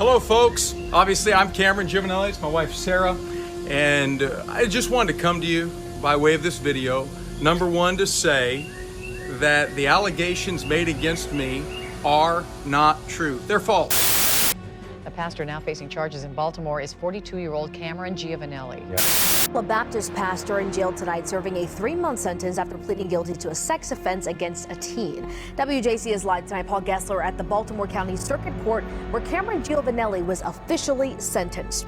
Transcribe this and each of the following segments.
Hello folks, obviously I'm Cameron Giovanelli, it's my wife Sarah, and I just wanted to come to you by way of this video, number one, to say that the allegations made against me are not true. They're false. The pastor now facing charges in Baltimore is 42-year-old Cameron Giovanelli. A Baptist pastor in jail tonight serving a 3-month sentence after pleading guilty to a sex offense against a teen. WJC is live tonight. Paul Gessler at the Baltimore County Circuit Court, where Cameron Giovanelli was officially sentenced.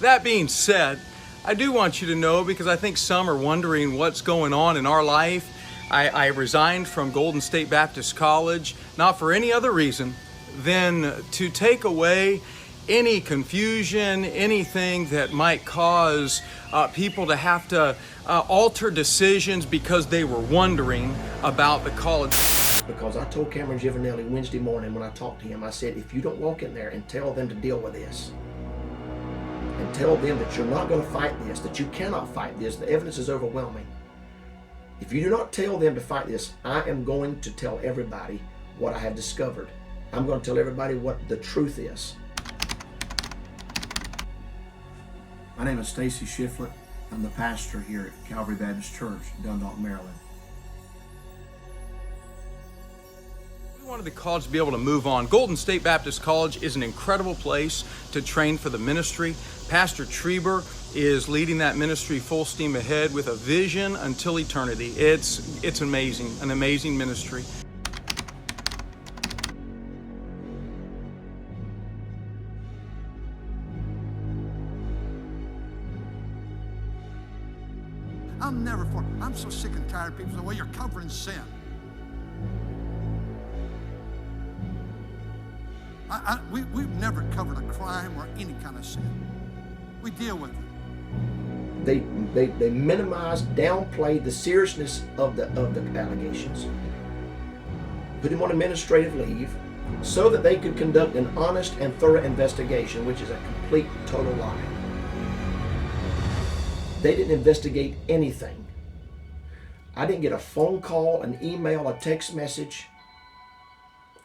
That being said, I do want you to know, because I think some are wondering what's going on in our life. I resigned from Golden State Baptist College, not for any other reason than to take away any confusion, anything that might cause people to have to alter decisions because they were wondering about the college. Because I told Cameron Giovanelli Wednesday morning when I talked to him, I said, if you don't walk in there and tell them to deal with this, and tell them that you're not going to fight this, that you cannot fight this, the evidence is overwhelming. If you do not tell them to fight this, I am going to tell everybody what I have discovered. I'm going to tell everybody what the truth is. My name is Stacy Shiflett. I'm the pastor here at Calvary Baptist Church, Dundalk, Maryland. We wanted the college to be able to move on. Golden State Baptist College is an incredible place to train for the ministry. Pastor Trieber is leading that ministry full steam ahead with a vision until eternity. It's amazing, an amazing ministry. I'm so sick and tired of people saying, well, you're covering sin. We've never covered a crime or any kind of sin. We deal with it. They minimize, downplay the seriousness of the allegations, put him on administrative leave so that they could conduct an honest and thorough investigation, which is a complete, total lie. They didn't investigate anything. I didn't get a phone call, an email, a text message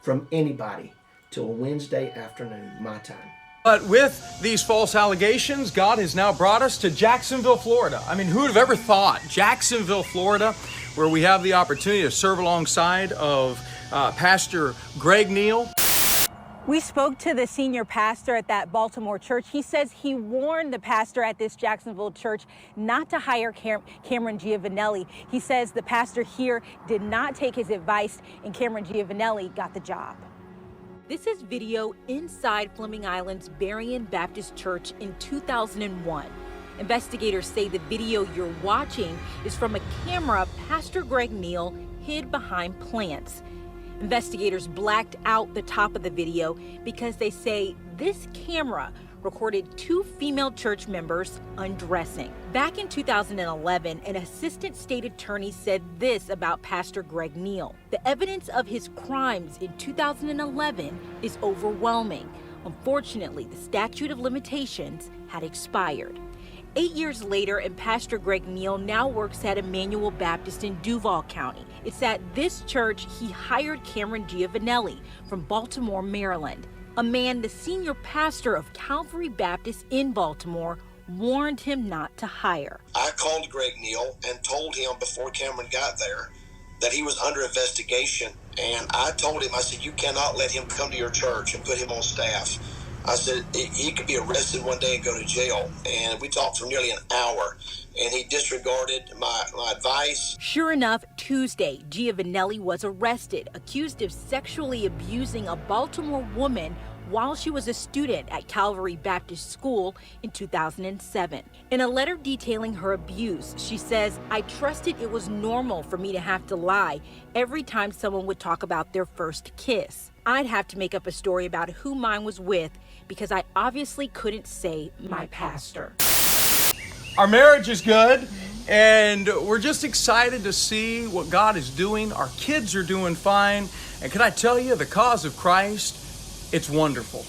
from anybody till Wednesday afternoon, my time. But with these false allegations, God has now brought us to Jacksonville, Florida. I mean, who would have ever thought Jacksonville, Florida, where we have the opportunity to serve alongside of Pastor Greg Neal. We spoke to the senior pastor at that Baltimore church. He says he warned the pastor at this Jacksonville church not to hire Cameron Giovanelli. He says the pastor here did not take his advice and Cameron Giovanelli got the job. This is video inside Fleming Island's Berrien Baptist Church in 2001. Investigators say the video you're watching is from a camera Pastor Greg Neal hid behind plants. Investigators blacked out the top of the video because they say this camera recorded 2 female church members undressing. Back in 2011, an assistant state attorney said this about Pastor Greg Neal. The evidence of his crimes in 2011 is overwhelming. Unfortunately, the statute of limitations had expired. 8 years later, and Pastor Greg Neal now works at Emmanuel Baptist in Duval County. It's at this church he hired Cameron Giovanelli from Baltimore, Maryland. A man the senior pastor of Calvary Baptist in Baltimore warned him not to hire. I called Greg Neal and told him before Cameron got there that he was under investigation. And I told him, I said, you cannot let him come to your church and put him on staff. I said, he could be arrested one day and go to jail. And we talked for nearly an hour, and he disregarded my advice. Sure enough, Tuesday, Giovanelli was arrested, accused of sexually abusing a Baltimore woman while she was a student at Calvary Baptist School in 2007. In a letter detailing her abuse, she says, I trusted it was normal for me to have to lie every time someone would talk about their first kiss. I'd have to make up a story about who mine was with because I obviously couldn't say my pastor. Our marriage is good, and we're just excited to see what God is doing. Our kids are doing fine, and can I tell you, the cause of Christ, it's wonderful.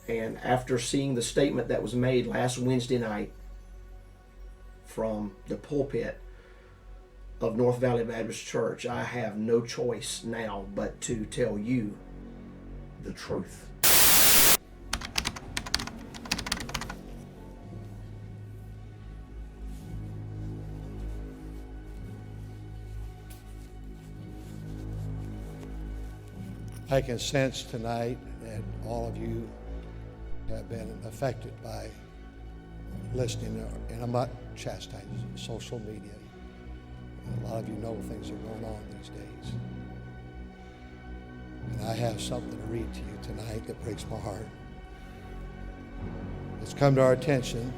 And after seeing the statement that was made last Wednesday night, from the pulpit of North Valley Baptist Church, I have no choice now but to tell you the truth. I can sense tonight that all of you have been affected by listening, and I'm not chastising, social media. A lot of you know things are going on these days. And I have something to read to you tonight that breaks my heart. It's come to our attention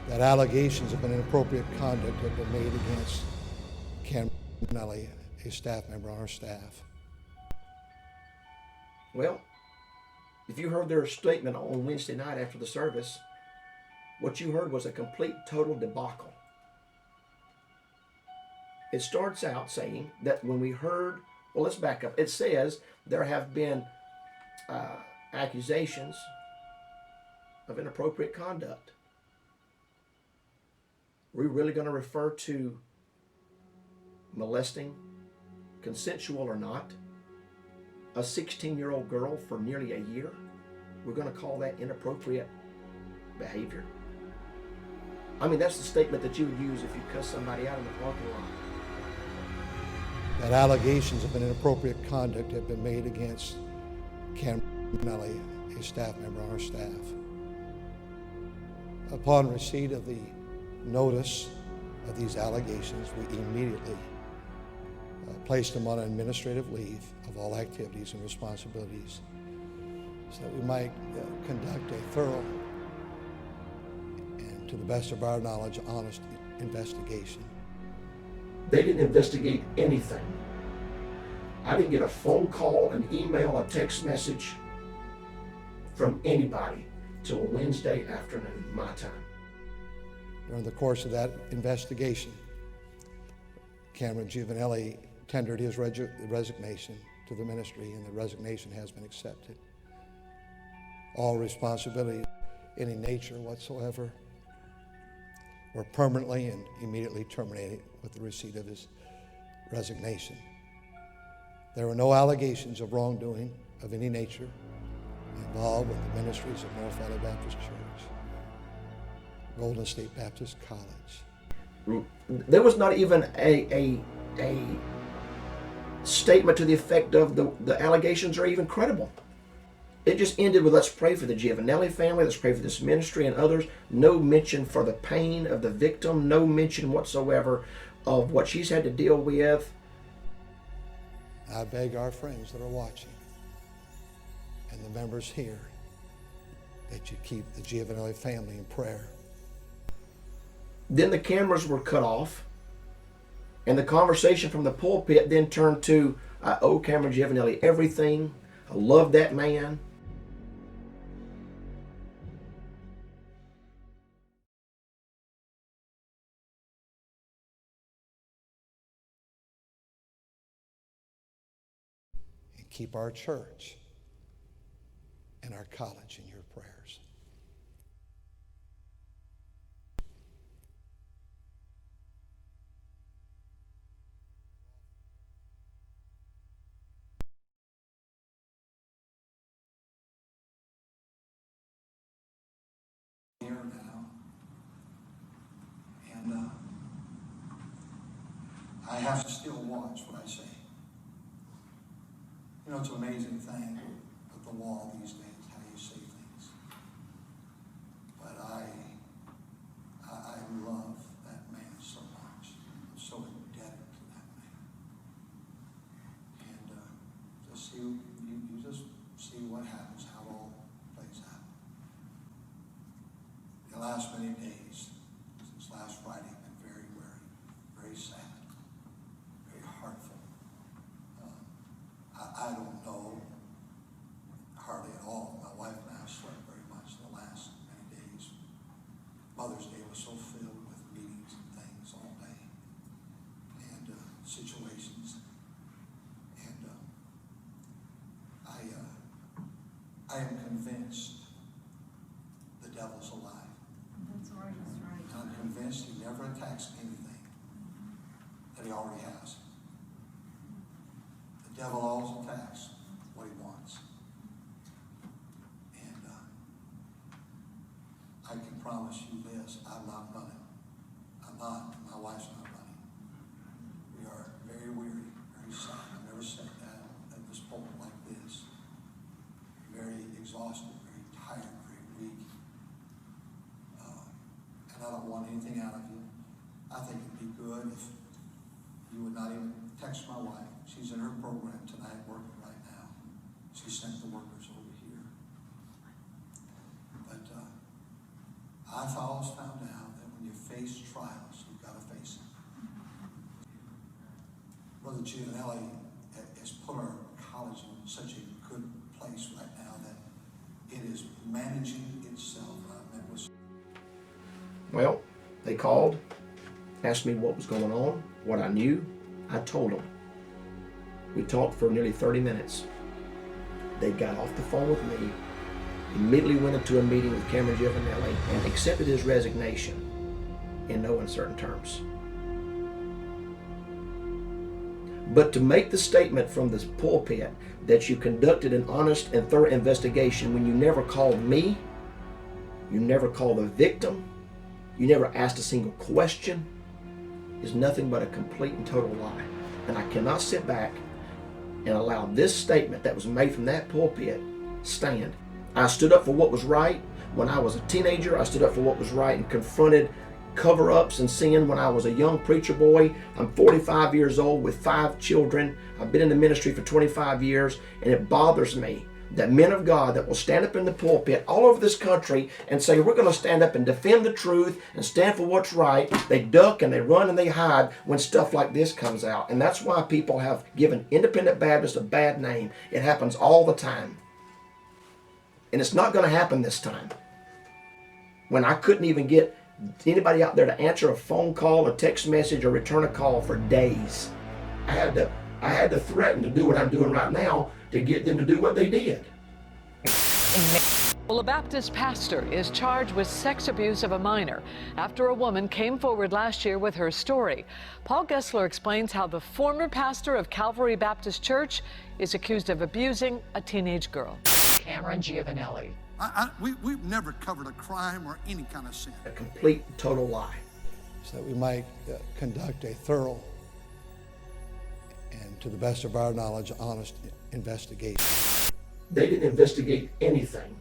that allegations of inappropriate conduct have been made against Cameron Giovanelli, a staff member on our staff. Well, if you heard their statement on Wednesday night after the service, what you heard was a complete, total debacle. It starts out saying that when we heard, well, let's back up. It says there have been accusations of inappropriate conduct. Are we really going to refer to molesting, consensual or not, a 16-year-old girl for nearly a year? We're going to call that inappropriate behavior? I mean, that's the statement that you would use if you cuss somebody out in the parking lot. That allegations of inappropriate conduct have been made against Cameron Giovanelli, a staff member on our staff. Upon receipt of the notice of these allegations, we immediately placed him on administrative leave of all activities and responsibilities so that we might conduct a thorough and, to the best of our knowledge, honest investigation. They didn't investigate anything. I didn't get a phone call, an email, a text message from anybody till Wednesday afternoon, my time. During the course of that investigation, Cameron Giovanelli tendered his resignation to the ministry, and the resignation has been accepted. All responsibilities, any nature whatsoever, were permanently and immediately terminated with the receipt of his resignation. There were no allegations of wrongdoing of any nature involved with the ministries of North Valley Baptist Church, Golden State Baptist College. There was not even a statement to the effect of the allegations are even credible. It just ended with, let's pray for the Giovanelli family, let's pray for this ministry and others. No mention for the pain of the victim, no mention whatsoever of what she's had to deal with. I beg our friends that are watching and the members here that you keep the Giovanelli family in prayer. Then the cameras were cut off, and the conversation from the pulpit then turned to, I owe Cameron Giovanelli everything. I love that man. And keep our church and our college in your prayers. Here now, and I have to still watch what I say. You know, it's an amazing thing with the wall these days, how you say things. But I love that man so much. I'm so indebted to that man. And just see, you just see what happens, how it all plays out. The last many days, since last Friday, have been very weary, very sad, very heartful. I don't know hardly at all. My wife and I slept very much the last many days. Mother's Day was so filled with meetings and things all day, and situations. And I am convinced the devil's alive. That's right. That's right. I'm calls attacks what he wants. And I can promise you this, I'm not running. I'm not, my wife's not running. We are very weary, very sad. I've never sat down at this pulpit like this. Very exhausted, very tired, very weak. And I don't want anything out of you. I think it'd be good if you would not even text my wife. She's in her program tonight working right now. She sent the workers over here. But I've always found out that when you face trials, you've got to face them. Brother Giovanelli has put our college in such a good place right now that it is managing itself. I met with... Well, they called, asked me what was going on, what I knew. I told them. We talked for nearly 30 minutes. They got off the phone with me, immediately went into a meeting with Cameron Giovanelli and accepted his resignation in no uncertain terms. But to make the statement from this pulpit that you conducted an honest and thorough investigation when you never called me, you never called the victim, you never asked a single question, is nothing but a complete and total lie. And I cannot sit back and allow this statement that was made from that pulpit stand. I stood up for what was right. When I was a teenager, I stood up for what was right and confronted cover-ups and sin when I was a young preacher boy. I'm 45 years old with 5 children. I've been in the ministry for 25 years, and it bothers me that men of God that will stand up in the pulpit all over this country and say, we're going to stand up and defend the truth and stand for what's right. They duck and they run and they hide when stuff like this comes out. And that's why people have given independent Baptists a bad name. It happens all the time. And it's not going to happen this time. When I couldn't even get anybody out there to answer a phone call, a text message, or return a call for days. I had to threaten to do what I'm doing right now to get them to do what they did. Well, a Baptist pastor is charged with sex abuse of a minor after a woman came forward last year with her story. Paul Gessler explains how the former pastor of Calvary Baptist Church is accused of abusing a teenage girl. Cameron Giovanelli. We've never covered a crime or any kind of sin. A complete, total lie. So that we might conduct a thorough and, to the best of our knowledge, honest investigation. They didn't investigate anything.